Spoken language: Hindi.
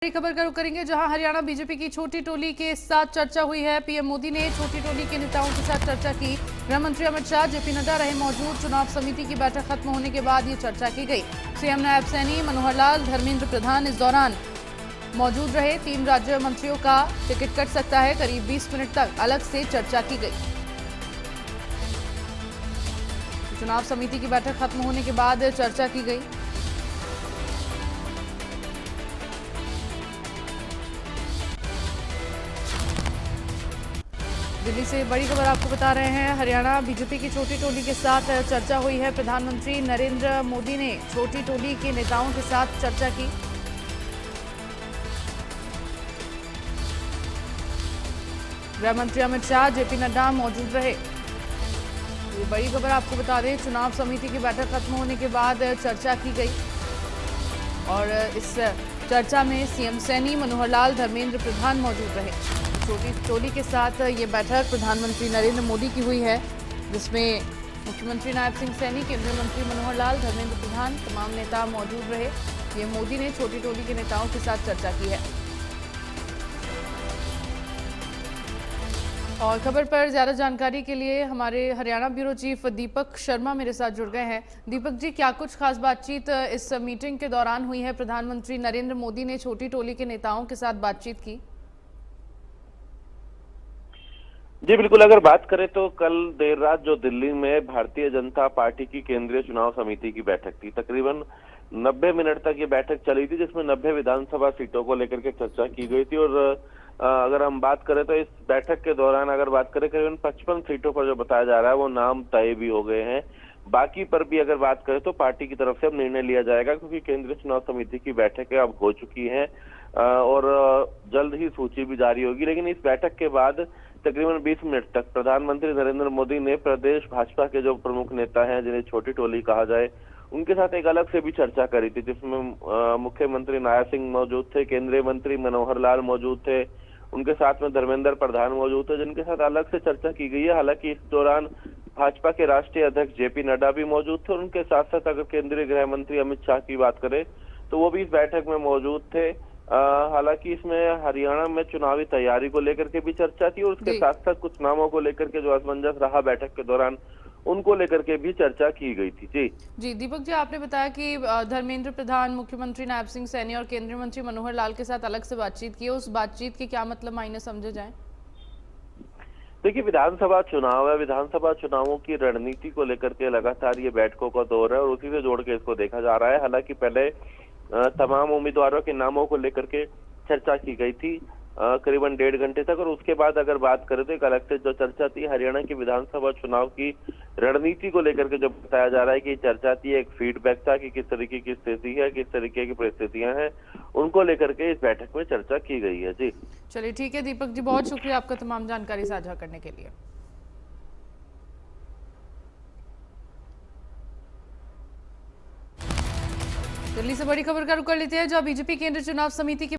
बड़ी खबर का रुख करेंगे जहां हरियाणा बीजेपी की छोटी टोली के साथ चर्चा हुई है। पीएम मोदी ने छोटी टोली के नेताओं के साथ चर्चा की। गृह मंत्री अमित शाह, जेपी नड्डा रहे मौजूद। चुनाव समिति की बैठक खत्म होने के बाद ये चर्चा की गई। सीएम नायब सैनी, मनोहर लाल, धर्मेंद्र प्रधान इस दौरान मौजूद रहे। 3 राज्य मंत्रियों का टिकट कट सकता है। करीब 20 मिनट तक अलग से चर्चा की गई। चुनाव समिति की बैठक खत्म होने के बाद चर्चा की गई। दिल्ली से बड़ी खबर आपको बता रहे हैं। हरियाणा बीजेपी की छोटी टोली के साथ चर्चा हुई है। प्रधानमंत्री नरेंद्र मोदी ने छोटी टोली के नेताओं के साथ चर्चा की। गृह मंत्री अमित शाह, जेपी नड्डा मौजूद रहे। ये बड़ी खबर आपको बता दें, चुनाव समिति की बैठक खत्म होने के बाद चर्चा की गई और इस चर्चा में सीएम सैनी, मनोहर लाल, धर्मेंद्र प्रधान मौजूद रहे। छोटी टोली के साथ ये बैठक प्रधानमंत्री नरेंद्र मोदी की हुई है, जिसमें मुख्यमंत्री नायब सिंह सैनी, केंद्रीय मंत्री मनोहर लाल, धर्मेंद्र प्रधान तमाम नेता मौजूद रहे। ये मोदी ने छोटी टोली के नेताओं के साथ चर्चा की है। और खबर पर ज्यादा जानकारी के लिए हमारे हरियाणा ब्यूरो चीफ दीपक शर्मा मेरे साथ जुड़ गए हैं। दीपक जी, क्या कुछ खास बातचीत इस मीटिंग के दौरान हुई है? प्रधानमंत्री नरेंद्र मोदी ने छोटी टोली के नेताओं के साथ बातचीत की। जी बिल्कुल, अगर बात करें तो कल देर रात जो दिल्ली में भारतीय जनता पार्टी की केंद्रीय चुनाव समिति की बैठक थी, तकरीबन 90 मिनट तक ये बैठक चली थी, जिसमें 90 विधानसभा सीटों को लेकर के चर्चा की गई थी। और अगर हम बात करें तो इस बैठक के दौरान अगर बात करें करीबन 55 सीटों पर जो बताया जा रहा है वो नाम तय भी हो गए हैं। बाकी पर भी अगर बात करें तो पार्टी की तरफ से अब निर्णय लिया जाएगा, क्योंकि केंद्रीय चुनाव समिति की बैठकें अब हो चुकी हैं और जल्द ही सूची भी जारी होगी। लेकिन इस बैठक के बाद तकरीबन 20 मिनट तक प्रधानमंत्री नरेंद्र मोदी ने प्रदेश भाजपा के जो प्रमुख नेता हैं, जिन्हें छोटी टोली कहा जाए, उनके साथ एक अलग से भी चर्चा करी थी, जिसमें मुख्यमंत्री नायब सिंह मौजूद थे, केंद्रीय मंत्री मनोहर लाल मौजूद थे, उनके साथ में धर्मेंद्र प्रधान मौजूद थे, जिनके साथ अलग से चर्चा की गई है। हालांकि इस दौरान भाजपा के राष्ट्रीय अध्यक्ष जेपी नड्डा भी मौजूद थे। उनके साथ साथ अगर केंद्रीय गृह मंत्री अमित शाह की बात करें तो वो भी इस बैठक में मौजूद थे। हालांकि इसमें हरियाणा में चुनावी तैयारी को लेकर के भी चर्चा थी और उसके साथ साथ कुछ नामों को लेकर के जो असमंजस रहा बैठक के दौरान, उनको लेकर के भी चर्चा की गई थी। जी दीपक जी, आपने बताया कि धर्मेंद्र प्रधान, मुख्यमंत्री नायब सिंह सैनी और केंद्रीय मंत्री मनोहर लाल के साथ अलग से बातचीत की है। उस बातचीत के क्या मतलब मायने समझे जाए? देखिए, विधानसभा चुनाव है, विधानसभा चुनावों की रणनीति को लेकर के लगातार ये बैठकों का दौर है और उसी से जोड़ के इसको देखा जा रहा है। हालांकि पहले तमाम उम्मीदवारों के नामों को लेकर के चर्चा की गई थी करीबन 1.5 घंटे तक, और उसके बाद अगर बात करें तो एक अलग से जो चर्चा थी हरियाणा की विधानसभा चुनाव की रणनीति को लेकर के, जो बताया जा रहा है कि चर्चा थी, एक फीडबैक था कि किस तरीके की स्थिति है, किस तरीके की परिस्थितियां हैं, उनको लेकर के इस बैठक में चर्चा की गई है। जी चलिए ठीक है दीपक जी, बहुत शुक्रिया आपका तमाम जानकारी साझा करने के लिए। दिल्ली से बड़ी खबर का रुख कर लेते हैं, जहां बीजेपी केंद्रीय चुनाव समिति की